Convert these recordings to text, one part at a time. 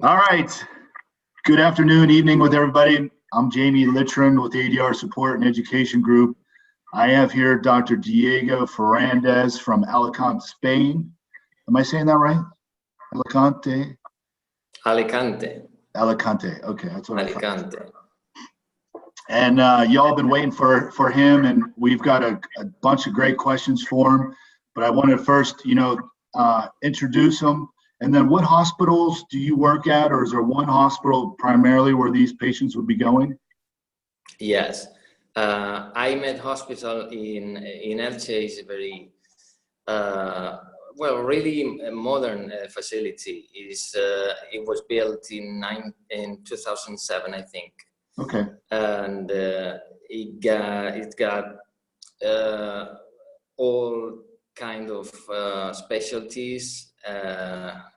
All right. Good afternoon, evening with everybody. I'm Jamie Litrun with ADR Support and Education Group. I have here Dr. Diego Ferrandez from Alicante, Spain. Am I saying that right? Alicante? Alicante. Alicante. Okay, that's what Alicante. I thought. And y'all been waiting for him, and we've got a bunch of great questions for him. But I want to first, introduce him. And then what hospitals do you work at, or is there one hospital primarily where these patients would be going? Yes. I'm at hospital in Elche. Is a very, really a modern facility. It was built in 2007, I think. Okay. And it got all kind of specialties.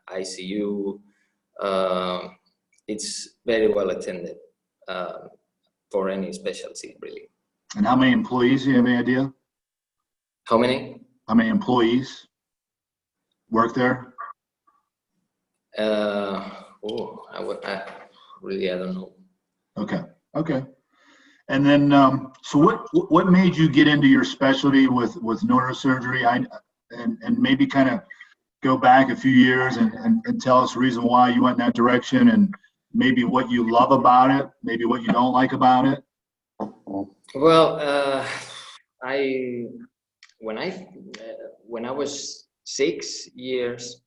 ICU. It's very well attended for any specialty, really. And how many employees? Do you have any idea? How many? How many employees work there? I don't know. Okay. And then, so what made you get into your specialty with neurosurgery? And maybe kind of go back a few years and tell us the reason why you went in that direction, and maybe what you love about it, maybe what you don't like about it. Well, when I was 6 years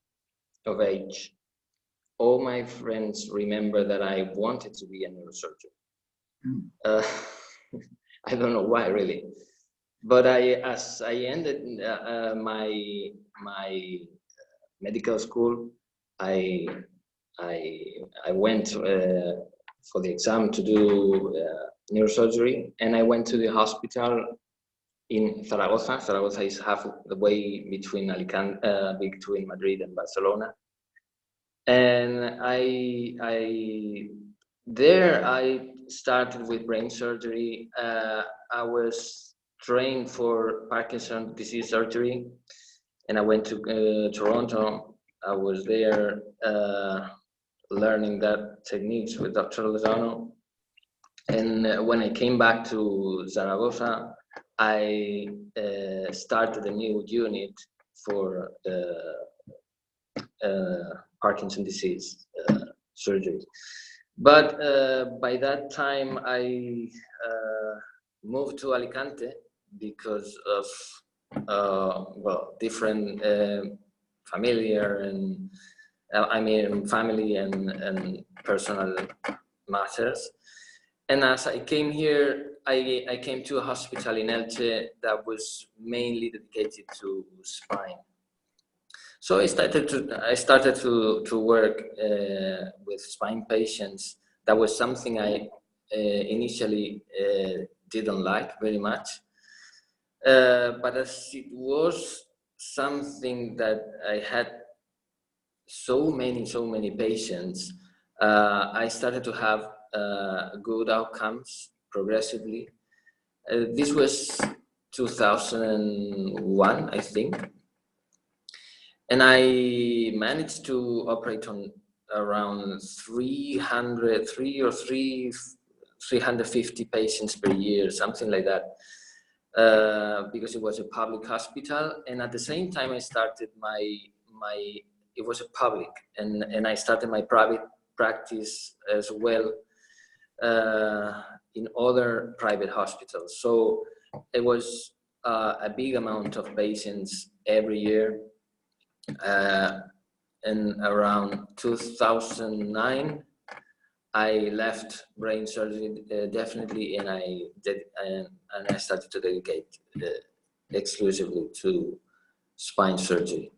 of age, all my friends remember that I wanted to be a neurosurgeon. I don't know why, really, but as I ended my medical school, I went for the exam to do neurosurgery, and I went to the hospital in Zaragoza. Zaragoza is half the way between between Madrid and Barcelona, and I started with brain surgery. I was trained for Parkinson's disease surgery, and I went to Toronto. I was there learning that techniques with Dr. Lozano. And when I came back to Zaragoza, I started a new unit for Parkinson's disease surgery. But by that time, I moved to Alicante because of different family and personal matters. And as I came here, I came to a hospital in Elche that was mainly dedicated to spine. So I started to work with spine patients. That was something I initially didn't like very much. But as it was something that I had so many patients, I started to have good outcomes progressively. This was 2001, I think. And I managed to operate on around 350 patients per year, something like that. Because it was a public hospital, and at the same time I started it was a public, and I started my private practice as well in other private hospitals. So it was a big amount of patients every year. And around 2009, I left brain surgery definitely, and I started to dedicate exclusively to spine surgery.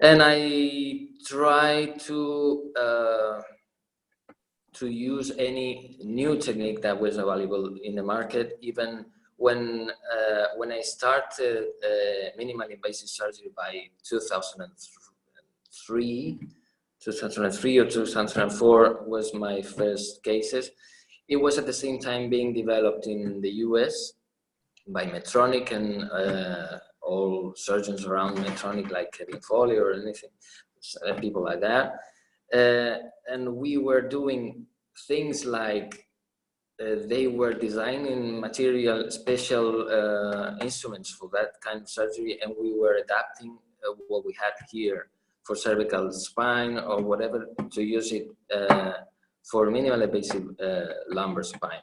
And I tried to use any new technique that was available in the market. Even when I started minimally invasive surgery by 2003 or 2004 was my first cases. It was at the same time being developed in the US by Medtronic and all surgeons around Medtronic, like Kevin Foley or anything, people like that. And we were doing things like they were designing special instruments for that kind of surgery, and we were adapting what we had here for cervical spine or whatever to use it for minimal invasive lumbar spine.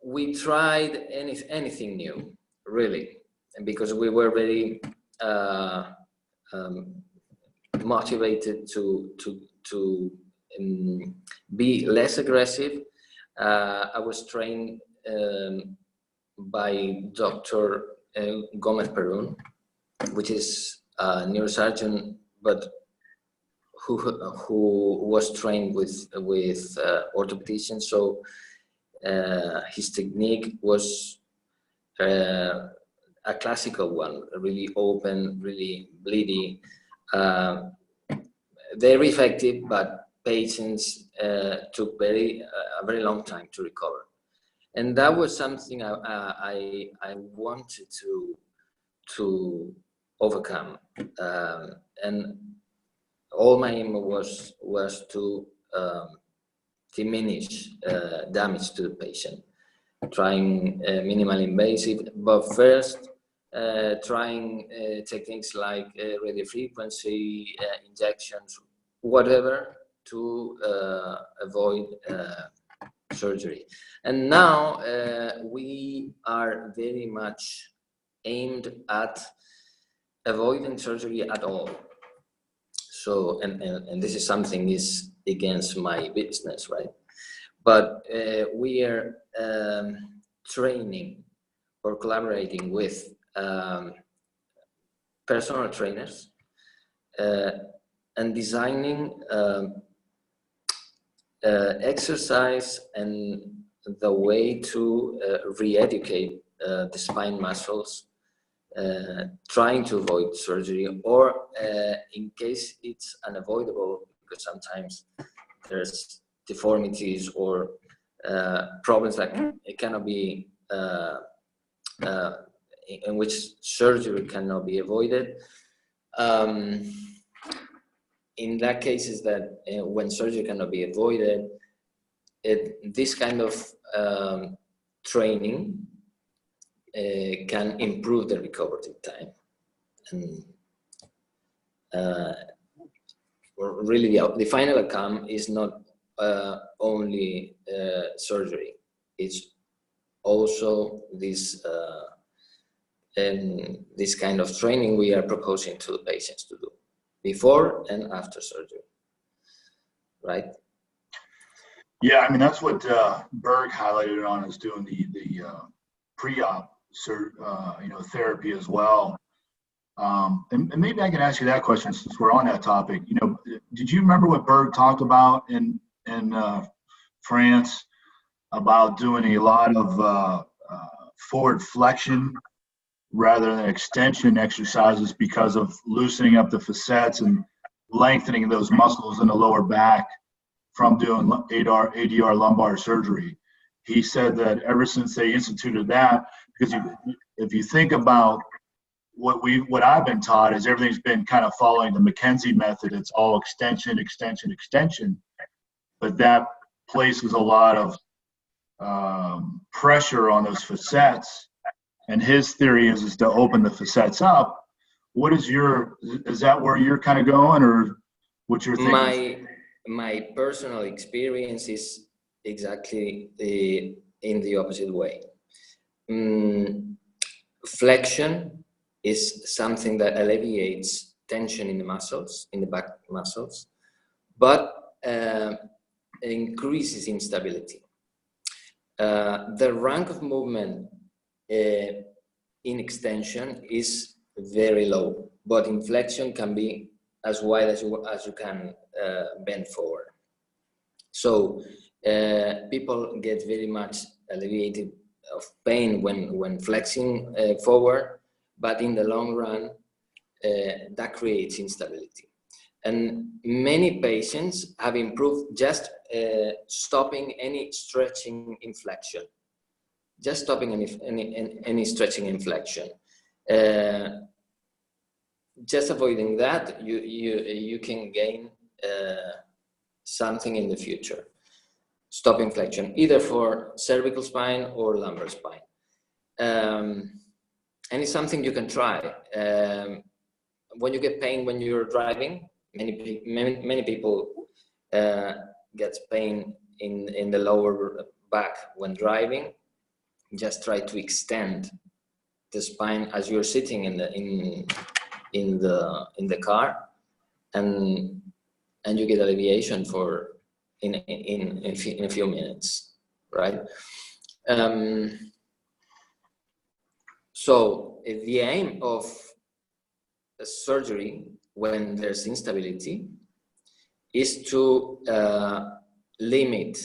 We tried anything new, really, because we were very motivated to be less aggressive. I was trained by Dr. Gomez Perun, which is a neurosurgeon, but who was trained with orthopedicians. So his technique was a classical one, really open, really bleedy, very effective, but patients took a very long time to recover. And that was something I wanted to overcome. And all my aim was to diminish damage to the patient, trying minimal invasive, but first trying techniques like radiofrequency injections, whatever, to avoid surgery. And now we are very much aimed at avoiding surgery at all. So, and this is something is against my business, right? But we are training or collaborating with personal trainers and designing exercise and the way to re-educate the spine muscles, trying to avoid surgery, or in case it's unavoidable, because sometimes there's deformities or problems that it cannot be in which surgery cannot be avoided. In that case is that when surgery cannot be avoided, this kind of training can improve the recovery time. And really the final outcome is not only surgery, it's also this kind of training we are proposing to the patients to do before and after surgery, right? Yeah, I mean, that's what Berg highlighted on, is doing the pre-op therapy as well. And maybe I can ask you that question since we're on that topic. You know, did you remember what Berg talked about in France about doing a lot of forward flexion rather than extension exercises because of loosening up the facets and lengthening those muscles in the lower back from doing ADR lumbar surgery? He said that ever since they instituted that, because if you think about what I've been taught, is everything's been kind of following the McKenzie method. It's all extension, extension, extension, but that places a lot of pressure on those facets. And his theory is to open the facets up. What is is that where you're kind of going, or what's your thinking? My personal experience is exactly in the opposite way. Flexion is something that alleviates tension in the muscles, in the back muscles, but increases instability. The range of movement in extension is very low, but in flexion can be as wide as you can bend forward. So people get very much alleviated of pain when flexing forward, but in the long run, that creates instability. And many patients have improved just stopping any stretching in flexion. Just stopping any stretching in flexion. just avoiding that, you can gain something in the future. Stopping flexion, either for cervical spine or lumbar spine. And it's something you can try. When you get pain when you're driving, many people get pain in the lower back when driving. Just try to extend the spine as you're sitting in the car, and you get alleviation for in a few minutes, right? So the aim of a surgery when there's instability is to limit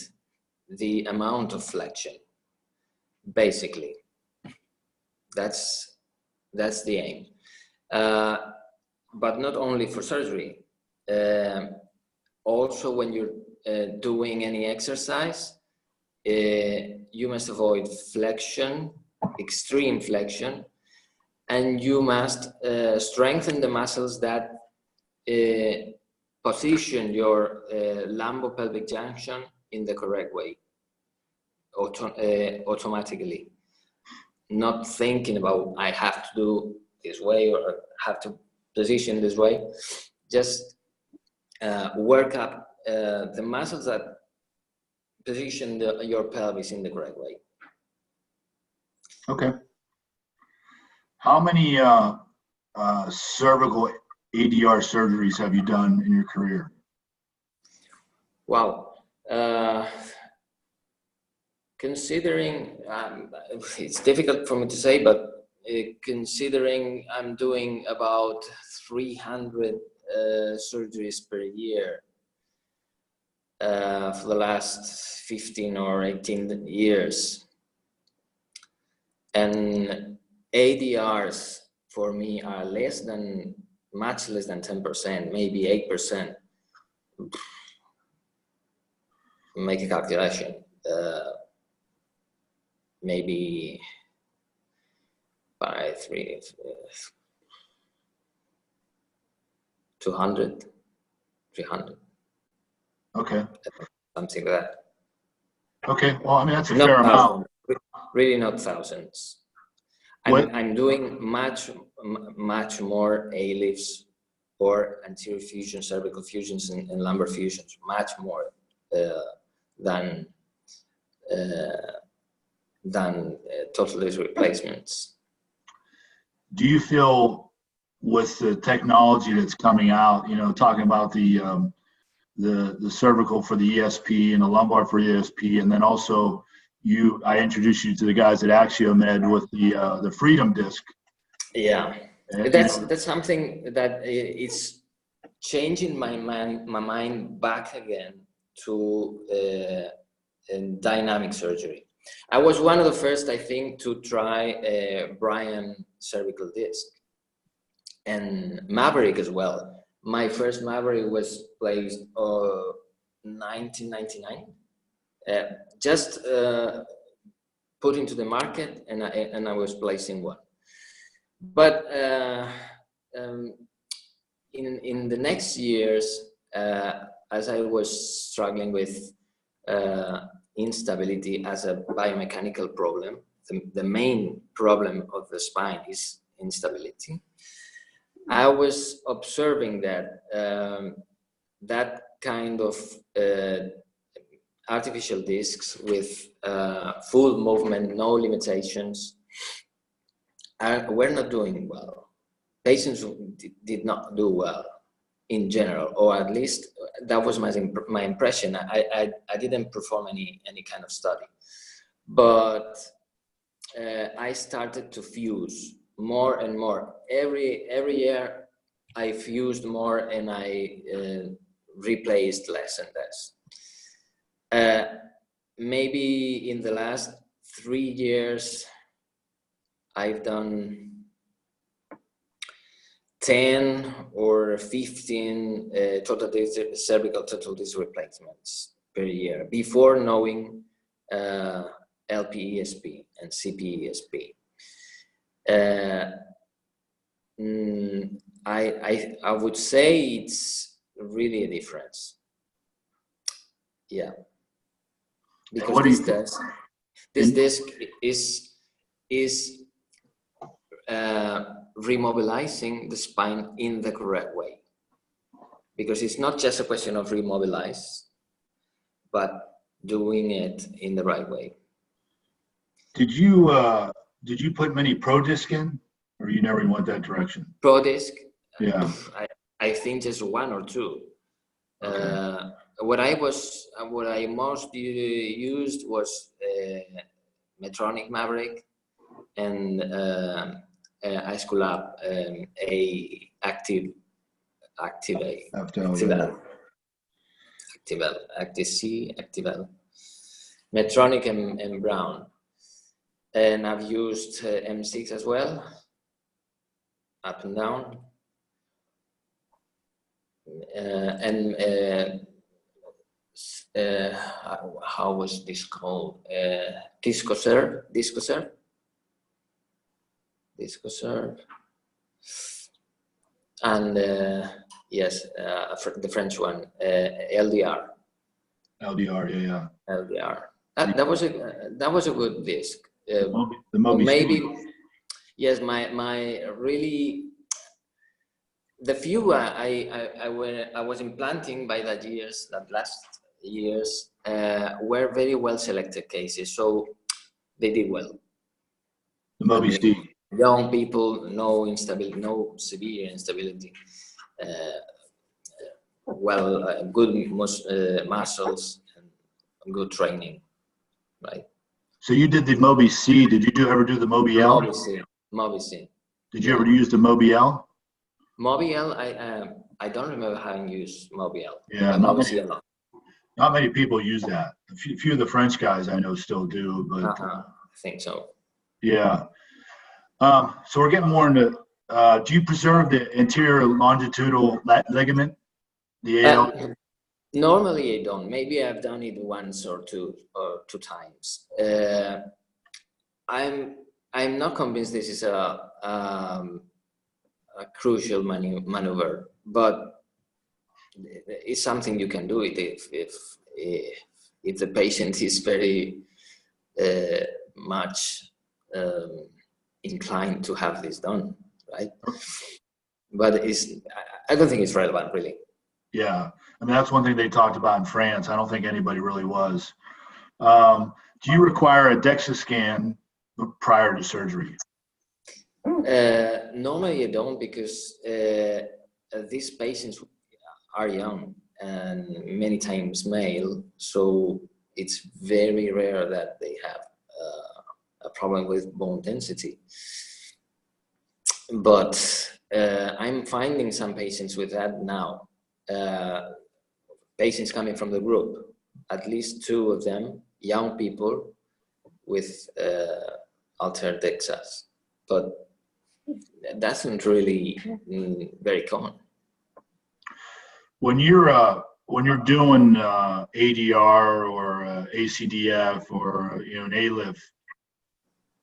the amount of flexion. Basically, that's the aim. But not only for surgery. Also, when you're doing any exercise, you must avoid flexion, extreme flexion, and you must strengthen the muscles that position your lumbopelvic junction in the correct way, automatically. Not thinking about I have to do this way or have to position this way. Just work up the muscles that position your pelvis in the correct way. Okay. How many cervical ADR surgeries have you done in your career? Wow. Considering, it's difficult for me to say, but considering I'm doing about 300 surgeries per year for the last 15 or 18 years. And ADRs for me are much less than 10%, maybe 8%. Make a calculation. Maybe 200, 300. Okay. Something like that. Okay. Well, I mean, that's a fair amount. Really not thousands. I'm doing much more A-lifts or anterior fusion, cervical fusions, and lumbar fusions, much more than total disc replacements. Do you feel with the technology that's coming out, talking about the cervical for the ESP and the lumbar for ESP, and then also I introduced you to the guys at Axiomed with the Freedom Disc. Yeah, that's something that is changing my mind back again to dynamic surgery. I was one of the first, I think, to try Brian cervical disc and Maverick as well. My first Maverick was placed 1999. Just put into the market, and I was placing one. But in the next years, as I was struggling with instability as a biomechanical problem, the main problem of the spine is instability. I was observing that that kind of artificial discs with full movement, no limitations, were not doing well. Patients did not do well in general, or at least that was my impression. I didn't perform any kind of study, but I started to fuse more and more. Every year I fused more, and I replaced less and less. Maybe in the last 3 years I've done 10 or 15 cervical total disc replacements per year before knowing LP-ESP and CP-ESP. I would say it's really a difference. Yeah, because this disc is remobilizing the spine in the correct way, because it's not just a question of remobilize, but doing it in the right way. Did you put many pro disc in, or you never went that direction? Pro disc? Yeah. I think just one or two. Okay. What I most used was Medtronic Maverick and iSchoolUp a Active C, Activel, Medtronic and Brown, and I've used M6 as well, up and down, how was this called? Discoserve, and yes, the French one, LDR. LDR, yeah. LDR. That was a good disc. The Moby maybe, Speed. yes, my really, the few I was implanting by that last years were very well selected cases, so they did well. The Moby Speed. Young people, no instability, no severe instability. Good muscles and good training, right? So you did the Moby C. Did you ever do the Moby L? Moby C. Did you ever use the Moby L? Moby L, I don't remember having used Moby L. Yeah, not many people use that. A few of the French guys I know still do, but I think so. Yeah. So we're getting more into. Do you preserve the anterior longitudinal ligament, the AL? Normally I don't. Maybe I've done it once or two times. I'm not convinced this is a crucial maneuver, but it's something you can do it if the patient is very much inclined to have this done, right? But I don't think it's relevant, really. Yeah, I mean that's one thing they talked about in France. I don't think anybody really was. Do you require a DEXA scan prior to surgery? Normally I don't, because these patients are young and many times male, so it's very rare that they have a problem with bone density. But I'm finding some patients with that now. Patients coming from the group, at least 2 of them, young people with altered DEXAs, but that's not really very common. When you're doing ADR or ACDF or an ALIF,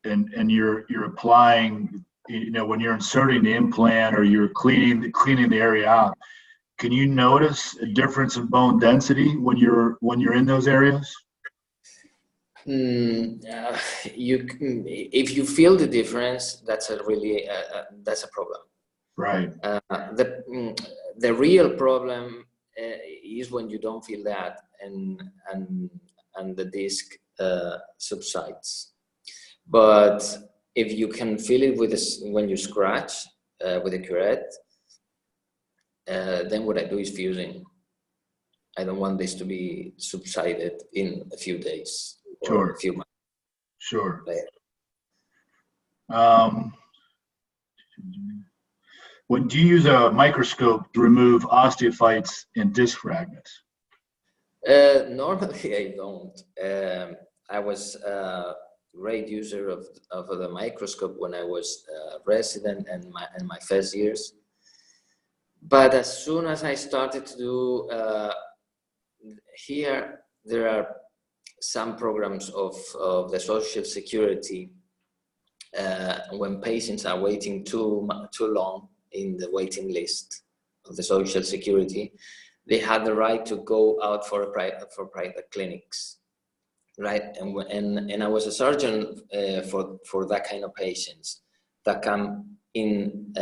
and you're applying, when you're inserting the implant or you're cleaning the area out, can you notice a difference in bone density when you're in those areas? If you feel the difference, that's a problem. Right. The real problem is when you don't feel that and the disc subsides. But if you can feel it when you scratch with a curette, then what I do is fusing. I don't want this to be subsided in a few days or a few months. Sure. Later. Do you use a microscope to remove osteophytes and disc fragments? Normally I don't. I was a great user of the microscope when I was a resident and my first years. But as soon as I started to do here, there are some programs of the Social Security when patients are waiting too long in the waiting list of the Social Security, they had the right to go out for private clinics, right? And I was a surgeon for that kind of patients that come in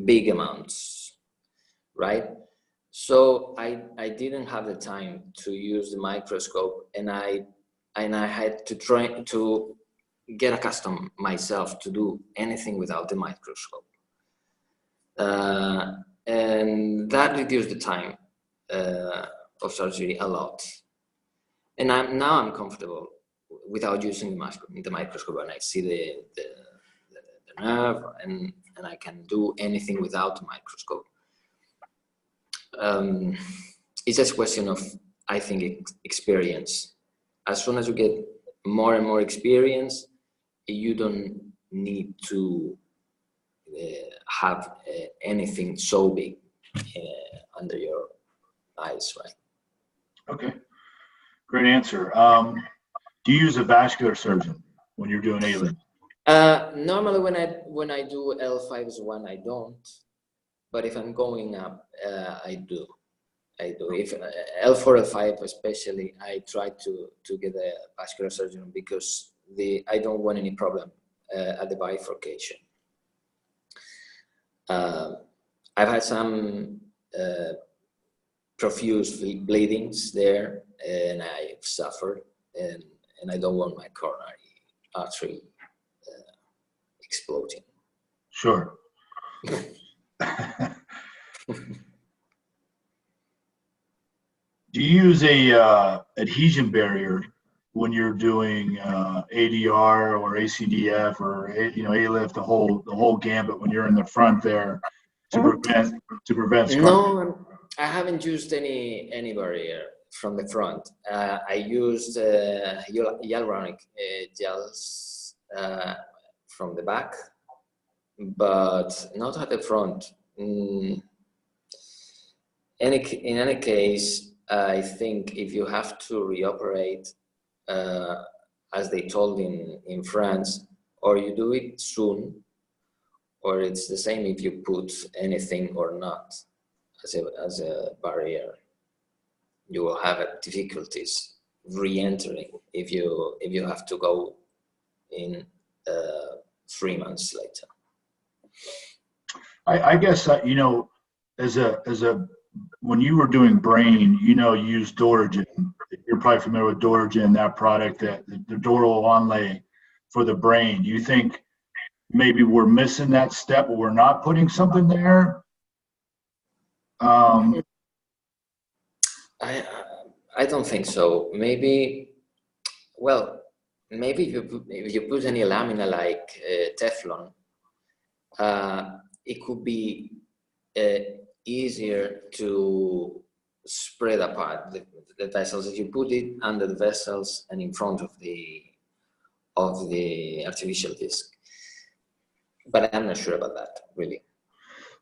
big amounts, right? So I didn't have the time to use the microscope, and I had to try to get accustomed myself to do anything without the microscope. And that reduced the time of surgery a lot. And now I'm comfortable without using the microscope, and I see the nerve, and I can do anything without the microscope. It's just a question of, I think, experience. As soon as you get more and more experience, you don't need to have anything so big under your eyes, right? Okay. Great answer. Do you use a vascular surgeon when you're doing ALIF? Normally when I do L5s1, I don't. But if I'm going up, I do. If L4, L5 especially, I try to get a vascular surgeon because I don't want any problem at the bifurcation. I've had some profuse bleedings there, and I've suffered, and I don't want my coronary artery exploding. Sure. Do you use a adhesion barrier when you're doing ADR or ACDF or ALIF, the whole gambit when you're in the front there to prevent scar? No, I haven't used any barrier from the front. I used hyaluronic gels from the back, but not at the front. In any case, I think if you have to reoperate, as they told in France, or you do it soon, or it's the same if you put anything or not as a barrier. You will have difficulties re-entering if you have to go in 3 months later. I guess as a when you were doing brain, you use Dorogen. You're probably familiar with Dorogen, that product, that the dural onlay for the brain. Do you think maybe we're missing that step, or we're not putting something there? I don't think so. Maybe if you put any lamina like Teflon, it could be easier to spread apart the vessels if you put it under the vessels and in front of the artificial disc. But I'm not sure about that, really.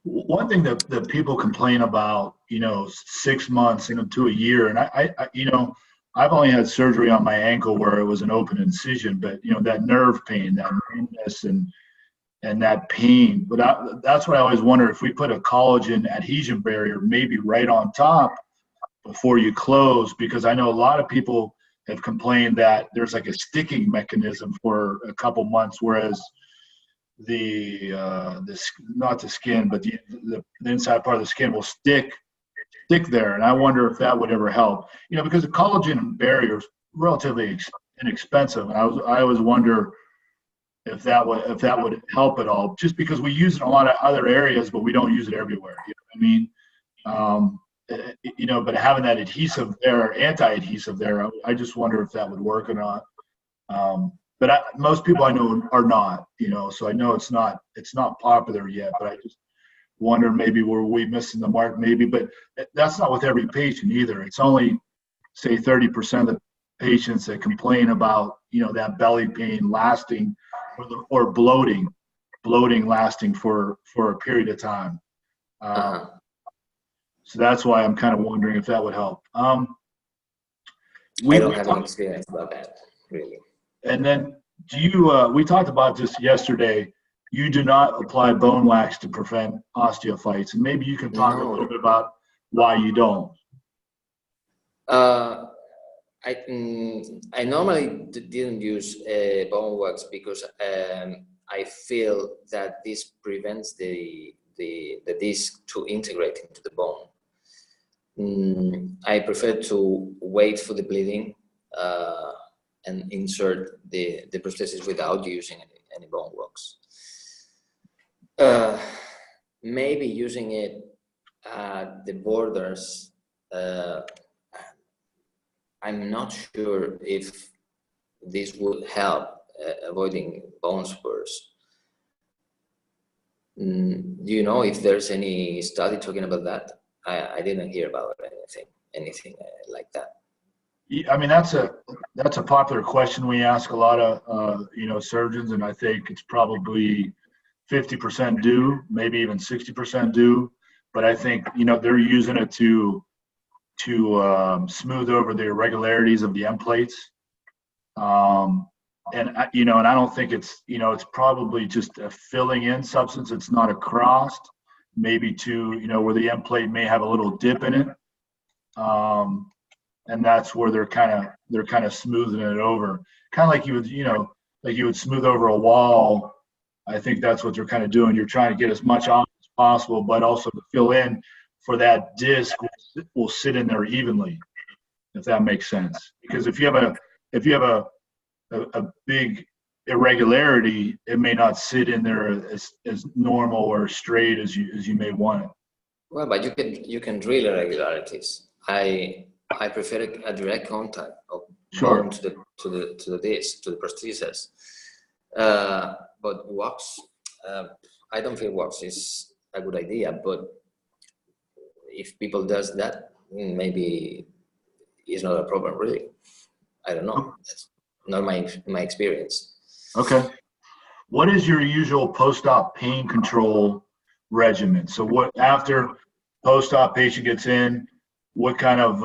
One thing that people complain about, 6 months into a year, and I've only had surgery on my ankle where it was an open incision, but that nerve pain, that numbness, and that pain. But that's what I always wonder, if we put a collagen adhesion barrier maybe right on top before you close, because I know a lot of people have complained that there's like a sticking mechanism for a couple months, whereas not the skin, but the inside part of the skin will stick there. And I wonder if that would ever help, because the collagen barrier is relatively inexpensive. And I always wonder if that would help at all, just because we use it in a lot of other areas, but we don't use it everywhere. But having that adhesive there, anti-adhesive there, I just wonder if that would work or not. But most people I know are not, so I know it's not popular yet, but I just wonder, maybe were we missing the mark, maybe, but that's not with every patient either. It's only, say, 30% of the patients that complain about, that belly pain lasting, or bloating lasting for a period of time. So that's why I'm kind of wondering if that would help. I don't have any experience about that, really. And then we talked about this yesterday, you do not apply bone wax to prevent osteophytes, and maybe you can talk a little bit about why you don't. I normally didn't use bone wax because I feel that this prevents the disc to integrate into the bone. I prefer to wait for the bleeding and insert the prosthesis without using any bone wax. Maybe using it at the borders. I'm not sure if this would help avoiding bone spurs. Do you know if there's any study talking about that? I didn't hear about anything like that. I mean, that's a popular question we ask a lot of surgeons, and I think it's probably 50% do, maybe even 60% do. But I think they're using it to smooth over the irregularities of the end plates. And I don't think it's probably just a filling in substance. It's not a crossed, maybe where the end plate may have a little dip in it. And that's where they're kind of smoothing it over. Kind of like you would smooth over a wall. I think that's what they're kind of doing. You're trying to get as much off as possible, but also to fill in for that disc will sit in there evenly, if that makes sense. Because if you have a big irregularity, it may not sit in there as normal or straight as you may want it. Well, but you can drill irregularities. I prefer a direct contact of bone to the disc, to the prosthesis. But wax, I don't feel wax is a good idea. But if people does that, maybe it's not a problem really. I don't know. That's not my experience. Okay. What is your usual post-op pain control regimen? So what after post-op patient gets in, what kind of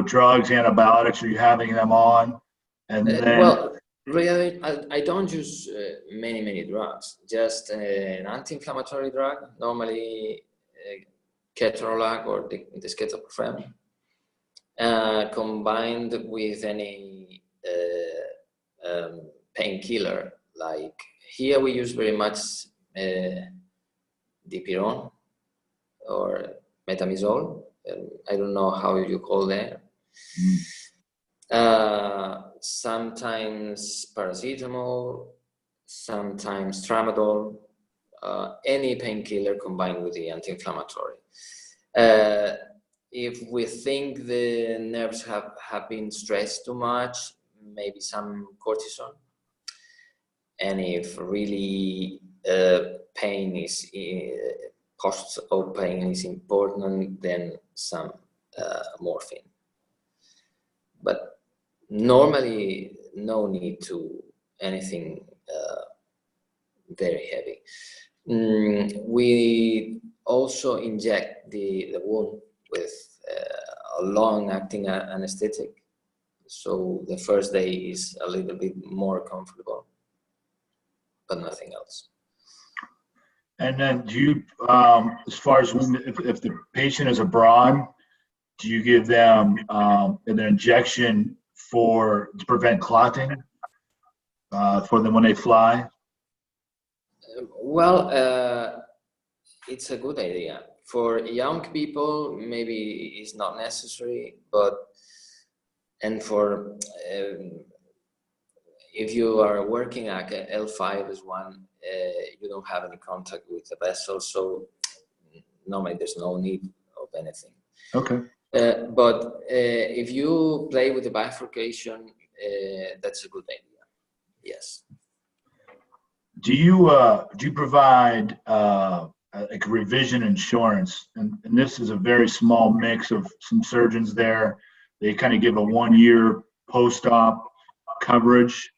drugs, antibiotics are you having them on? And then well, really, I don't use many drugs. Just an anti-inflammatory drug, normally ketorolac or the ketoprofen, combined with any painkiller. Like here we use very much dipyrone or metamizole. I don't know how you call that. Sometimes paracetamol, sometimes tramadol, any painkiller combined with the anti-inflammatory. If we think the nerves have been stressed too much, maybe some cortisone. And if really pain is costs of pain is important, then some morphine. But normally, no need to anything very heavy. We also inject the wound with a long-acting anesthetic, so the first day is a little bit more comfortable, but nothing else. And then do you, as far as if the patient is abroad, do you give them an injection to prevent clotting for them when they fly? Well, it's a good idea. For young people, maybe it's not necessary, and for if you are working at L5 as one, you don't have any contact with the vessel, so normally there's no need of anything. Okay. But if you play with the bifurcation, that's a good idea. Yes. Do you provide like revision insurance? And this is a very small mix of some surgeons there. They kind of give a 1-year post-op coverage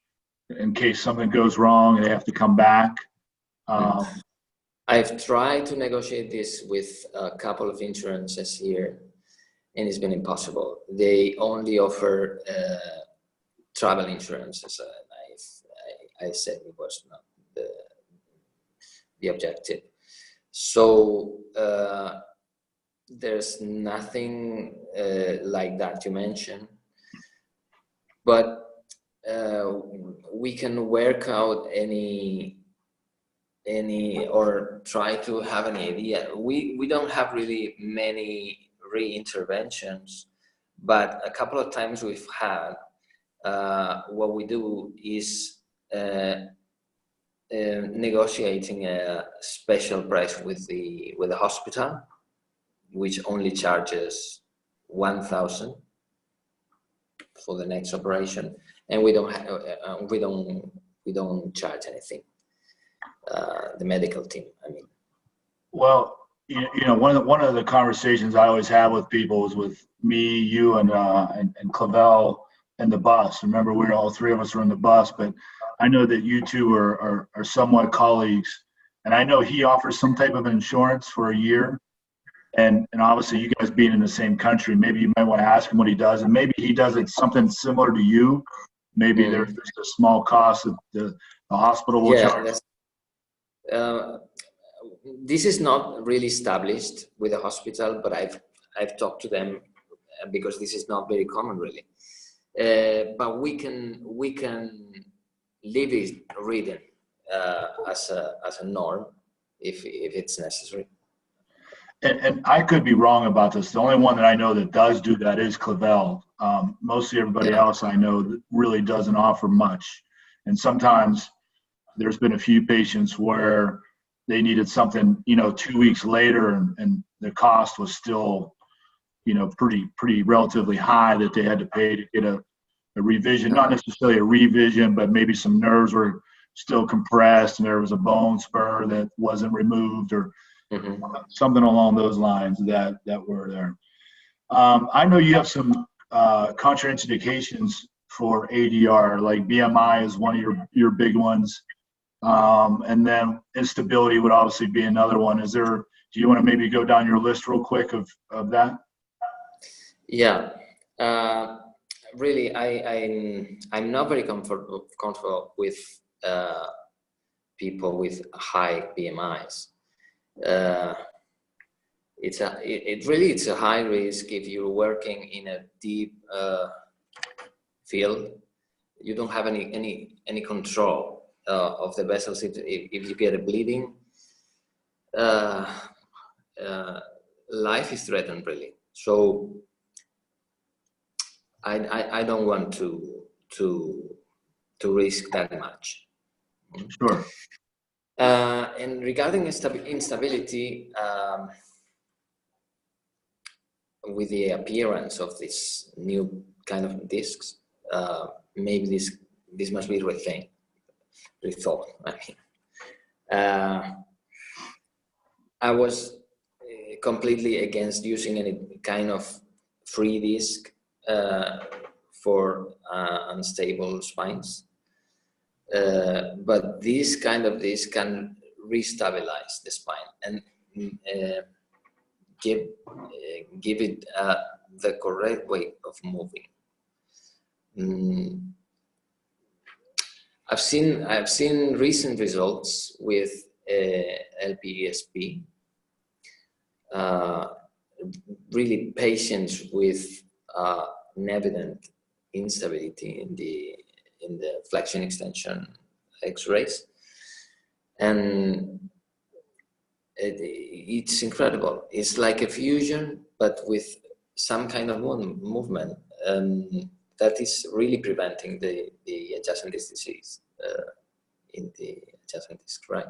in case something goes wrong and they have to come back. I've tried to negotiate this with a couple of insurances here, and it's been impossible. They only offer travel insurances. I said it was not the objective. So there's nothing like that you mentioned, but we can work out any or try to have an idea. We don't have really many re-interventions, but a couple of times we've had, what we do is negotiating a special price with the hospital, which only charges 1,000 for the next operation, and we don't charge anything. The medical team, I mean. Well, you know, one of the conversations I always have with people is with me, you, and Clavel and the bus. Remember, all three of us were in the bus, but I know that you two are somewhat colleagues, and I know he offers some type of insurance for a year. And obviously, you guys being in the same country, maybe you might want to ask him what he does, and maybe he does it something similar to you. Maybe there's just a small cost that the hospital will charge. This is not really established with the hospital, but I've talked to them because this is not very common, really. But we can leave it written as a norm if it's necessary. And I could be wrong about this. The only one that I know that does do that is Clavel. Mostly everybody else I know that really doesn't offer much. And sometimes there's been a few patients where they needed something, 2 weeks later, and the cost was still, pretty relatively high that they had to pay to get a revision, not necessarily a revision, but maybe some nerves were still compressed and there was a bone spur that wasn't removed, or something along those lines that were there. I know you have some contraindications for ADR, like BMI is one of your big ones. And then instability would obviously be another one. Do you want to maybe go down your list real quick of that? Yeah. Really, I'm not very comfortable with people with high BMIs. It's a high risk if you're working in a deep field. You don't have any control of the vessels. If you get a bleeding, life is threatened, really. So I don't want to risk that much. Sure. And regarding instability, with the appearance of this new kind of discs, maybe this must be rethought. I was completely against using any kind of free disc for unstable spines. But this kind of disc can restabilize the spine and give it the correct way of moving. I've seen recent results with LPESP. Really patients with an evident instability in the flexion extension X-rays, and it's incredible. It's like a fusion, but with some kind of movement that is really preventing the adjacent disc disease in the adjacent disc, right?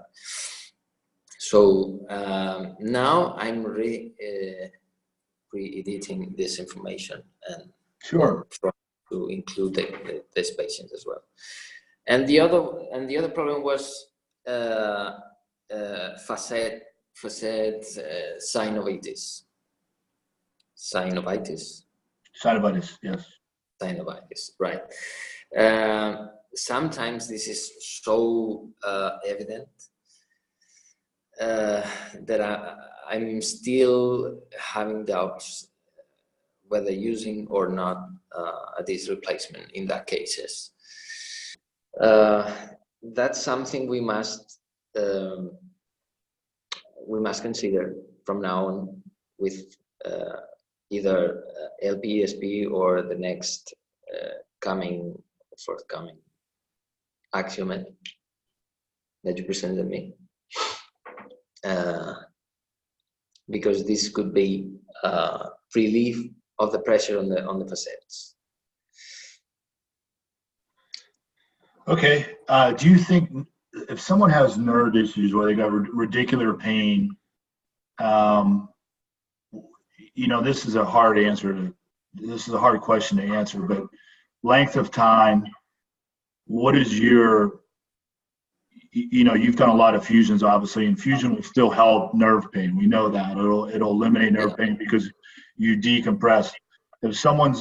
So now I'm re-editing this information and sure to include these patients as well. And the other problem was facet synovitis. Synovitis, yes. Synovitis, right. Sometimes this is so evident that I'm still having doubts whether using or not a disc replacement in that cases. That's something we must we must consider from now on with either LP, ESP, or the next forthcoming Axiomed that you presented me, because this could be relief of the pressure on the facets. Okay. Do you think if someone has nerve issues where they got radicular pain, this is a hard answer. This is a hard question to answer, but length of time, what is your, you've done a lot of fusions, obviously, and fusion will still help nerve pain. We know that it'll eliminate nerve pain because you decompress. If someone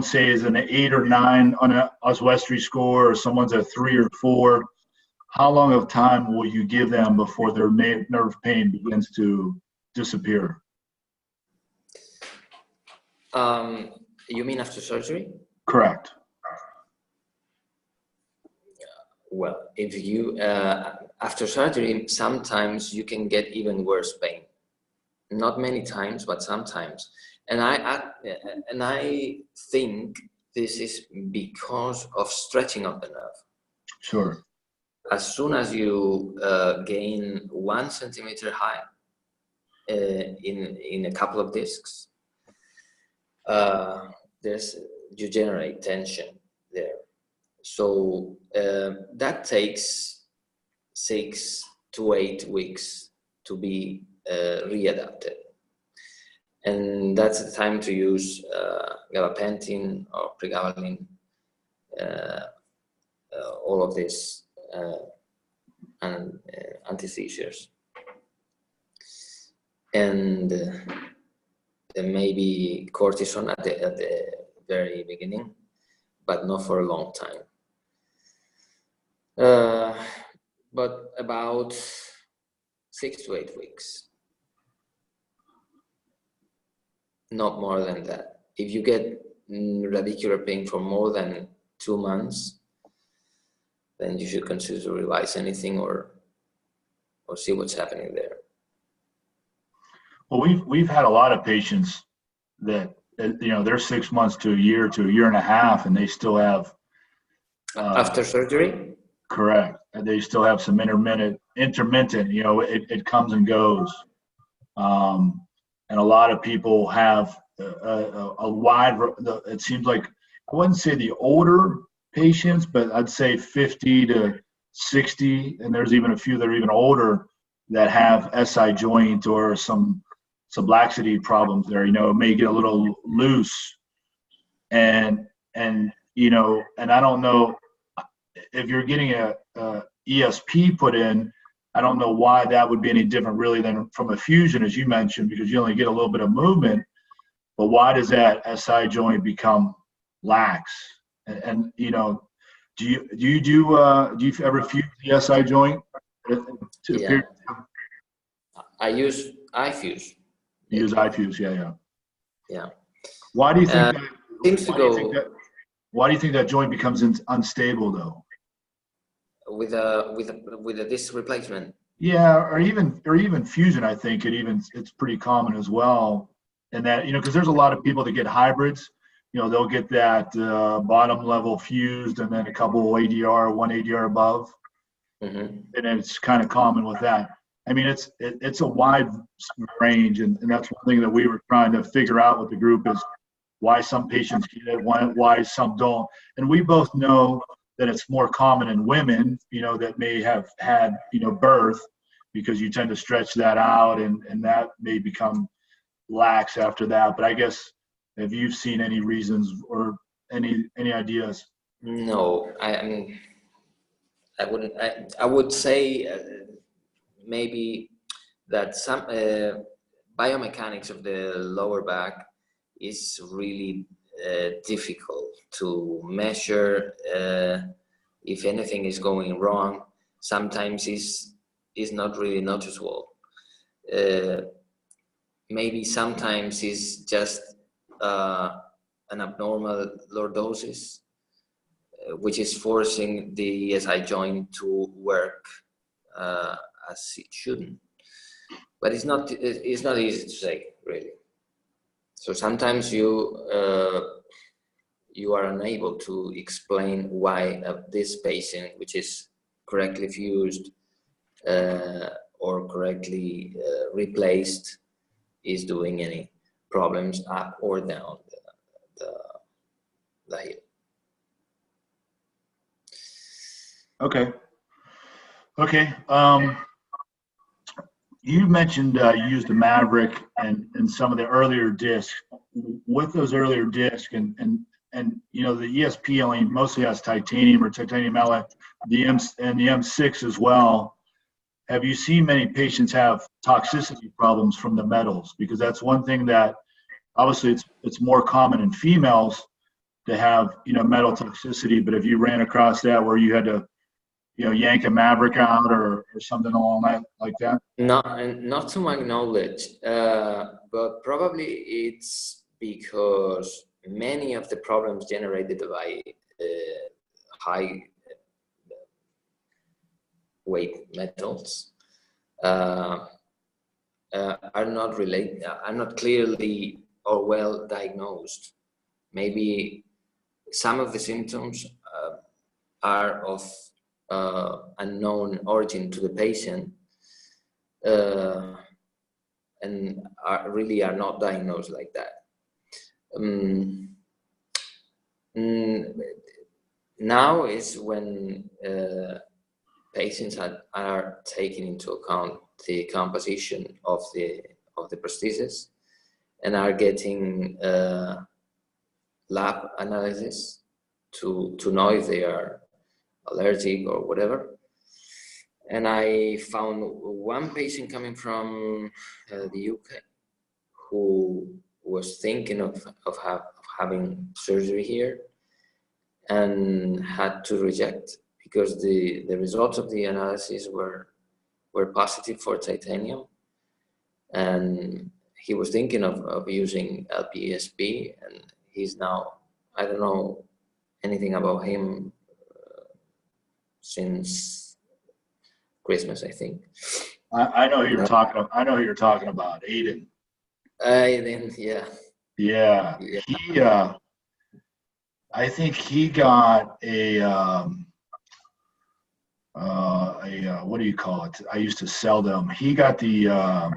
says an 8 or 9 on a Oswestry score, or someone's a 3 or 4, how long of time will you give them before their nerve pain begins to disappear? You mean after surgery? Correct. Well, if you after surgery, sometimes you can get even worse pain. Not many times, but sometimes. And I think this is because of stretching of the nerve. Sure. As soon as you gain 1 centimeter high in a couple of discs, you generate tension there. So that takes 6 to 8 weeks to be readapted. And that's the time to use gabapentin or pregabalin, all of this, and anti-seizures. And maybe cortisone at the very beginning, but not for a long time. But about 6 to 8 weeks. Not more than that. If you get radicular pain for more than 2 months, then you should consider to revise anything or see what's happening there. Well, we've had a lot of patients that they're 6 months to a year and a half, and they still have after surgery. Correct. And they still have some intermittent. It comes and goes, and a lot of people have a wide. It seems like I wouldn't say the older patients, but I'd say 50 to 60, and there's even a few that are even older that have SI joint or some laxity problems there. It may get a little loose, and I don't know if you're getting a ESP put in. I don't know why that would be any different really than from a fusion, as you mentioned, because you only get a little bit of movement. But why does that SI joint become lax? And do you ever fuse the SI joint? Yeah. I use iFuse. You use iFuse, Yeah. Why do you think why do you think that joint becomes unstable though? With a disc replacement. Yeah, or even fusion. I think it's pretty common as well, and that because there's a lot of people that get hybrids. They'll get that bottom level fused and then a couple ADR, 1 ADR above, and it's kind of common with that. I mean, it's a wide range, and that's one thing that we were trying to figure out with the group is why some patients get it, why some don't, and we both know that it's more common in women, that may have had, birth, because you tend to stretch that out and that may become lax after that. But I guess, have you seen any reasons or any ideas? No, I wouldn't. I would say maybe that some biomechanics of the lower back is really difficult to measure. If anything is going wrong, sometimes is not really noticeable. Maybe sometimes it's just an abnormal lordosis, which is forcing the SI joint to work as it shouldn't. but it's not easy to say, really. So sometimes you are unable to explain why this patient, which is correctly fused or correctly replaced, is doing any problems up or down the heel. Okay. Okay. You mentioned you used the Maverick and some of the earlier discs. With those earlier discs and you know, the ESP only mostly has titanium or titanium alloy, the M6 as well. Have you seen many patients have toxicity problems from the metals? Because that's one thing that obviously it's more common in females to have, you know, metal toxicity. But if you ran across that where you had to, you know, yank a Maverick out or something along that like that? Not to my knowledge, but probably it's because many of the problems generated by high weight metals are not clearly or well diagnosed. Maybe some of the symptoms are of unknown origin to the patient and really are not diagnosed like that. Now is when patients are taking into account the composition of the prosthesis and are getting lab analysis to know if they are allergic or whatever. And I found one patient coming from the UK who was thinking of having surgery here and had to reject because the results of the analysis were positive for titanium, and he was thinking of using LPESP, and he's now, I don't know anything about him since Christmas, I think. I know who you're talking about. I know who you're talking about, Aiden. Aiden, yeah. Yeah. He I think he got a what do you call it? I used to sell them. He got the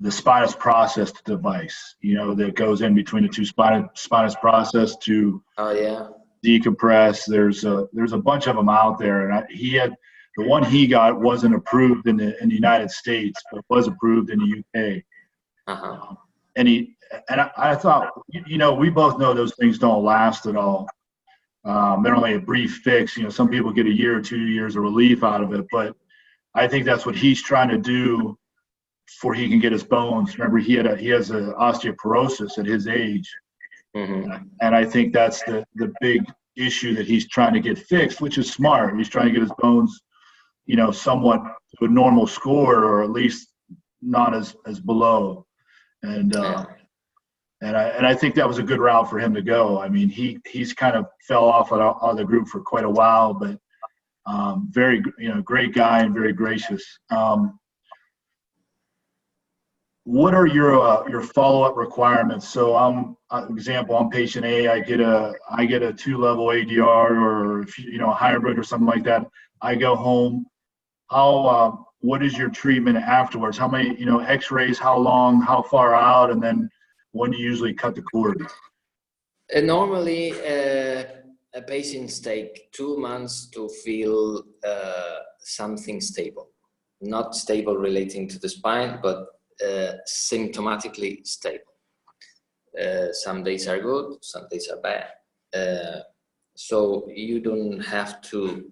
spinous process device, you know, that goes in between the two spinous process to decompress. There's a bunch of them out there, and he had the one he got wasn't approved in the United States, but was approved in the UK. And I thought, you know, we both know those things don't last at all. They're only a brief fix. You know, some people get a year or 2 years of relief out of it, but I think that's what he's trying to do before he can get his bones. Remember, he has a osteoporosis at his age, and I think that's the big issue that he's trying to get fixed, which is smart. He's trying to get his bones, you know, somewhat to a normal score, or at least not as below. And I think that was a good route for him to go. I mean, he's kind of fell off of the group for quite a while, but very, you know, great guy and very gracious. What are your follow-up requirements? So example, I'm patient A. I get a 2-level ADR, or if you know, a hybrid or something like that. I go home. What is your treatment afterwards? How many, you know, X-rays? How long? How far out? And then when do you usually cut the cord? Normally, patients take 2 months to feel something stable, not stable relating to the spine, but symptomatically stable. Some days are good, some days are bad. So you don't have to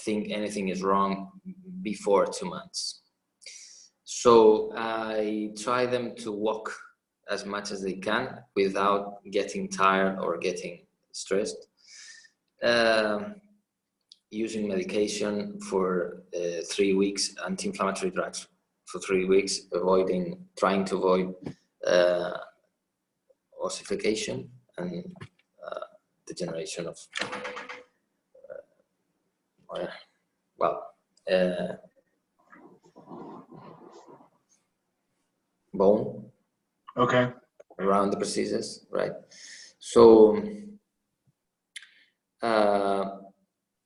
think anything is wrong before 2 months. So I try them to walk as much as they can without getting tired or getting stressed. Using medication for 3 weeks, anti-inflammatory drugs for 3 weeks, trying to avoid ossification and degeneration of bone Okay. around the procedures, right? So,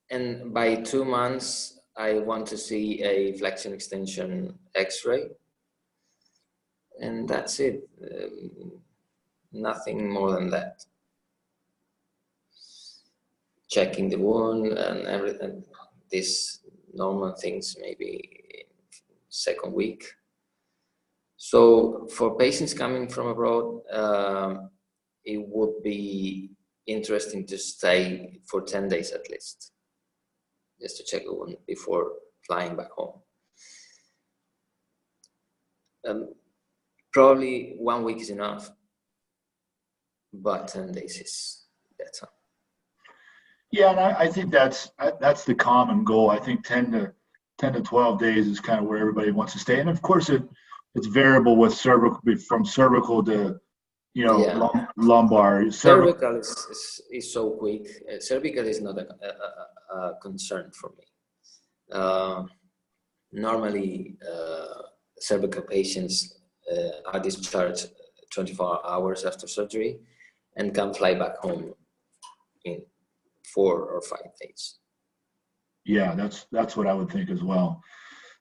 and by 2 months, I want to see a flexion extension X-ray, and that's it. Nothing more than that. Checking the wound and everything, these normal things, maybe second week. So for patients coming from abroad, it would be interesting to stay for 10 days at least, just to check the wound before flying back home. Probably 1 week is enough, but 10 days is better. Yeah, and I think that's the common goal. I think 10 to 12 days is kind of where everybody wants to stay. And of course, it's variable with cervical, from cervical to, Yeah. lumbar. Cervical is so quick. Cervical is not a concern for me. Normally, cervical patients are discharged 24 hours after surgery and can fly back home in 4 or 5 days. Yeah, that's what I would think as well.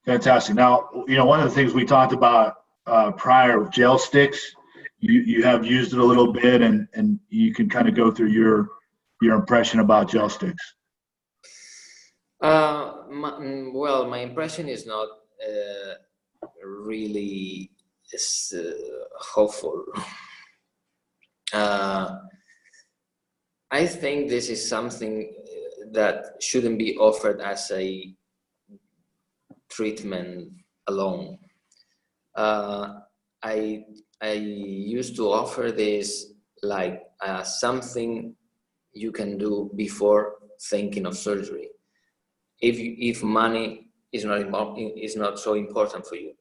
Fantastic. Now, one of the things we talked about prior with gel sticks, you have used it a little bit, and you can kind of go through your impression about gel sticks. My impression is not really hopeful. I think this is something that shouldn't be offered as a treatment alone. I used to offer this like something you can do before thinking of surgery. If money is not so important for you,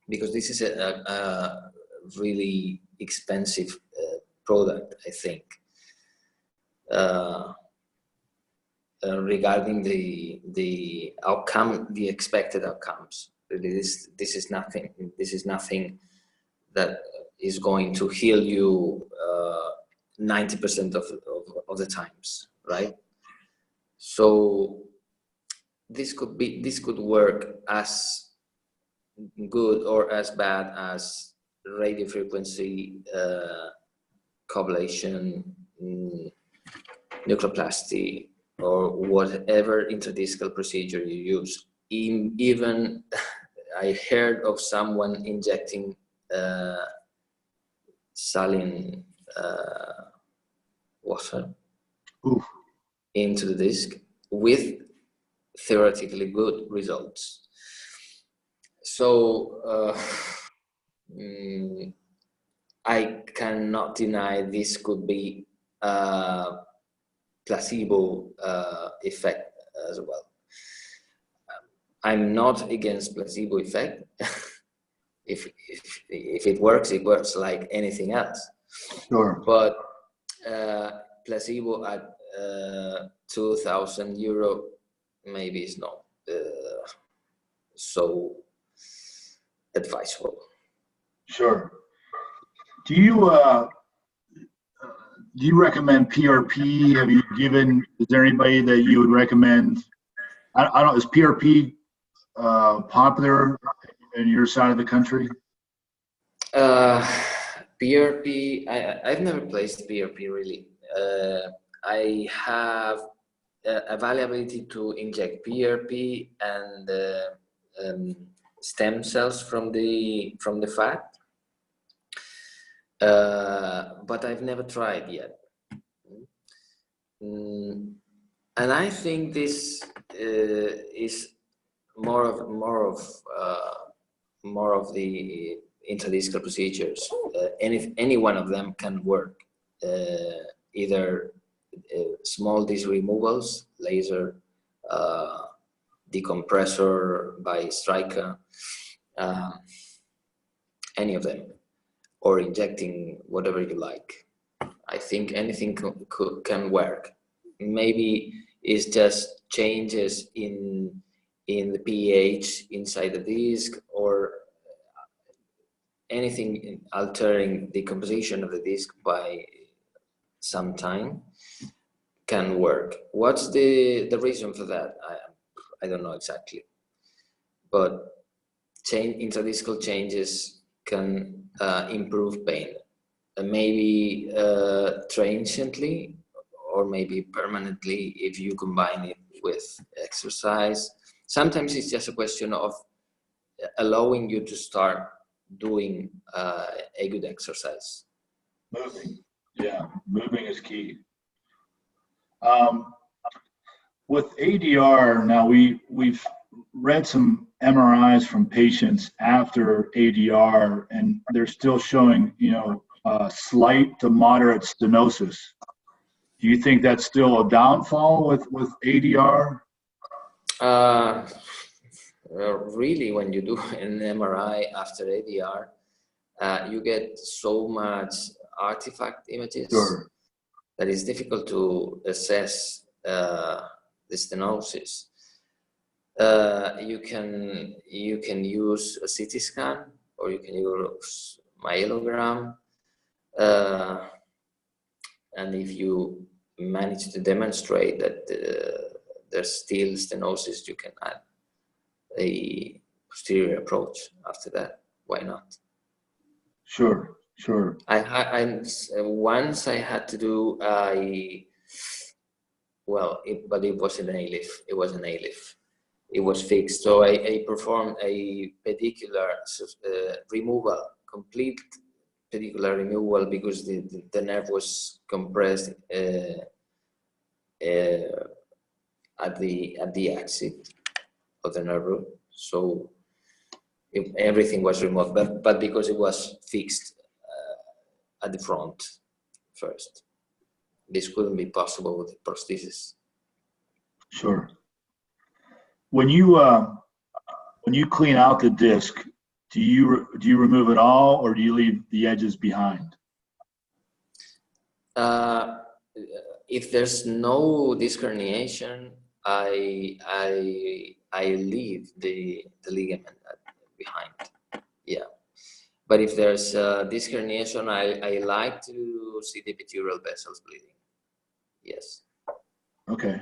because this is a really expensive product, I think. Regarding the outcome, the expected outcomes, this is nothing that is going to heal you 90% of the times, right? So this could work as good or as bad as radiofrequency coblation, nucleoplasty, or whatever intradiscal procedure you use. Even I heard of someone injecting saline water into the disc with theoretically good results. So I cannot deny this could be a placebo effect as well. I'm not against placebo effect. If it works, it works like anything else. Sure. But placebo at €2,000 maybe is not so advisable. Sure. Do you recommend PRP? Is there anybody that you would recommend? I don't know, is PRP popular in your side of the country? PRP, I've never placed PRP really. I have availability to inject PRP and stem cells from the fat, but I've never tried yet. And I think this is more of the intradiscal procedures. Any one of them can work. Either small disc removals, laser, decompressor by Stryker, any of them, or injecting whatever you like. I think anything can work. Maybe it's just changes in the pH inside the disc, or anything altering the composition of the disc by some time can work. What's the reason for that? I don't know exactly, but intradiscal changes can improve pain, maybe transiently or maybe permanently if you combine it with exercise. Sometimes it's just a question of allowing you to start doing a good exercise. Moving, yeah, moving is key. With ADR, now we've read some MRIs from patients after ADR, and they're still showing, slight to moderate stenosis. Do you think that's still a downfall with ADR? Really, when you do an MRI after ADR, you get so much artifact images Sure. that it's difficult to assess the stenosis. You can use a CT scan, or you can use myelogram, and if you manage to demonstrate that there's still stenosis, you can add a posterior approach after that. Why not? Sure. Once I had to do but it wasn't an ALIF. It was an ALIF. It was fixed. So I performed a pedicular removal, complete pedicular removal, because the nerve was compressed at the exit of the nerve root. So everything was removed, but because it was fixed at the front first. This couldn't be possible with the prosthesis. Sure. When you clean out the disc, do you remove it all, or do you leave the edges behind? If there's no disc herniation, I leave the ligament behind. Yeah. But if there's disc herniation, I like to see the epidural vessels bleeding. Yes. Okay.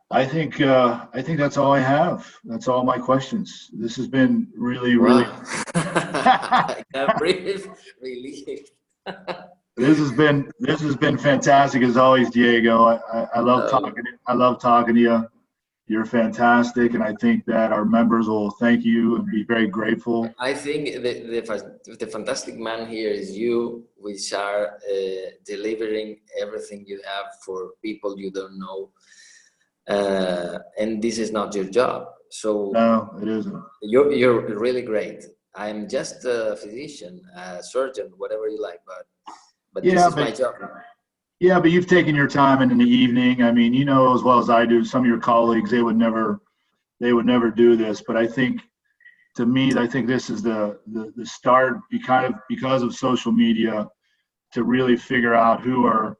I think that's all I have. That's all my questions. This has been really. I can't breathe. Relief. This has been fantastic as always, Diego. I love talking. I love talking to you. You're fantastic, and I think that our members will thank you and be very grateful. I think the fantastic man here is you, which are delivering everything you have for people you don't know, and this is not your job. So no, it isn't. You're really great. I'm just a physician, a surgeon, whatever you like, but this is my job. Yeah, but you've taken your time in the evening. I mean, you know as well as I do, some of your colleagues, they would never do this. But I think, to me, I think this is the start, because of social media, to really figure out who are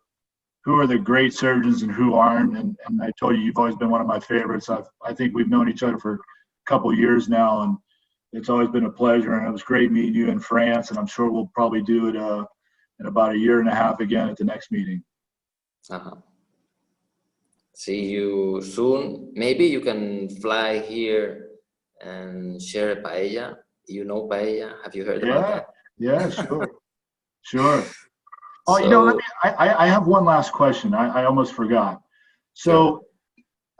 the great surgeons and who aren't. And I told you, you've always been one of my favorites. I think we've known each other for a couple of years now, and it's always been a pleasure. And it was great meeting you in France, and I'm sure we'll probably do it in about a year and a half again at the next meeting. See you soon. Maybe you can fly here and share a paella. You know paella? Have you heard about that? Yeah, sure. Oh, I have one last question. I almost forgot. So,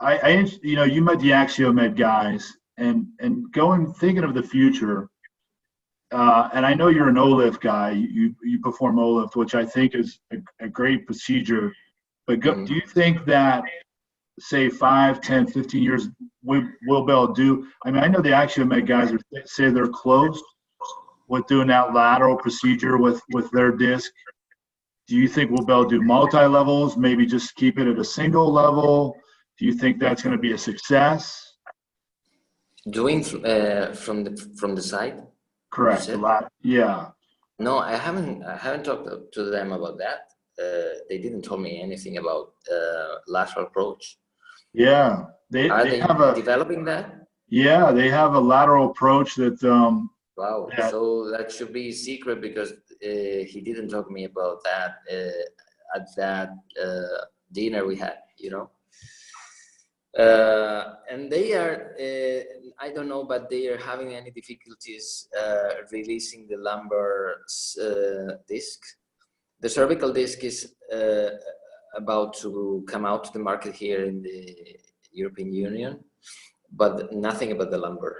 sure. You met the Axiomed guys, and thinking of the future. And I know you're an OLIF guy. You perform OLIF, which I think is a great procedure. But do you think that, say, 5, 10, 15 years, we'll be able to do? I mean, I know the Axiomed guys say they're close with doing that lateral procedure with their disc. Do you think we'll be able to do multi-levels, maybe just keep it at a single level? Do you think that's going to be a success? Doing from the side? Correct. Yeah. No, I haven't talked to them about that. They didn't tell me anything about lateral approach. Yeah, Are they developing that? Yeah, they have a lateral approach that Wow. Yeah. So that should be secret because he didn't talk to me about that at that dinner we had, you know. And they are, I don't know, but they are having any difficulties releasing the lumbar disc. The cervical disc is about to come out to the market here in the European Union, but nothing about the lumbar.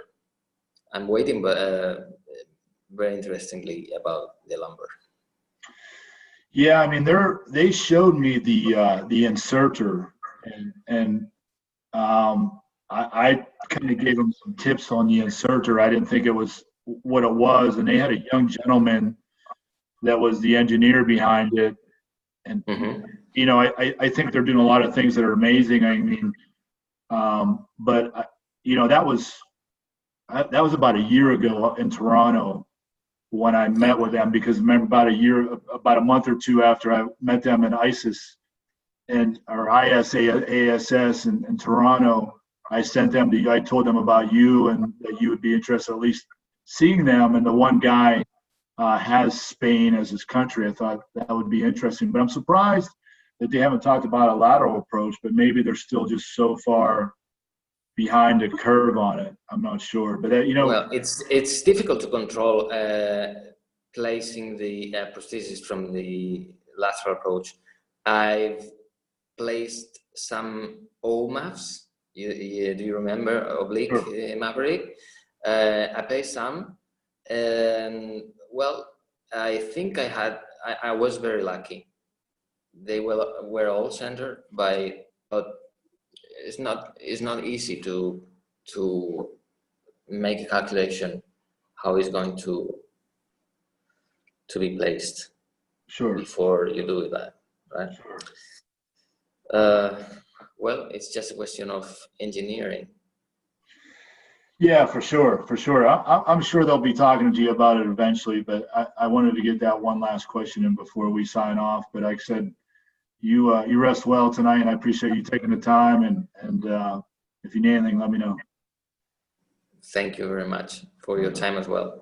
I'm waiting, but very interestingly about the lumbar. Yeah, I mean, they showed me the inserter, and I kind of gave them some tips on the inserter. I didn't think it was what it was, and they had a young gentleman that was the engineer behind it, and you know, I think they're doing a lot of things that are amazing. I mean, but you know, that was about a year ago in Toronto when I met with them, because remember about a month or two after I met them in ISIS or ISASS in Toronto, I told them about you and that you would be interested at least seeing them. And the one guy has Spain as his country. I thought that would be interesting, but I'm surprised that they haven't talked about a lateral approach, but maybe they're still just so far behind the curve on it. I'm not sure, but you know, well, it's difficult to control placing the prosthesis from the lateral approach. I've placed some OMAFs. Do you remember oblique Maverick? I placed some, and well, I think I was very lucky. They were all centered by, but it's not easy to make a calculation how it's going to be placed before you do that, right? Well, it's just a question of engineering. Yeah, for sure. I'm sure they'll be talking to you about it eventually, but I wanted to get that one last question in before we sign off. But like I said, you rest well tonight, and I appreciate you taking the time. And if you need anything, let me know. Thank you very much for your time as well.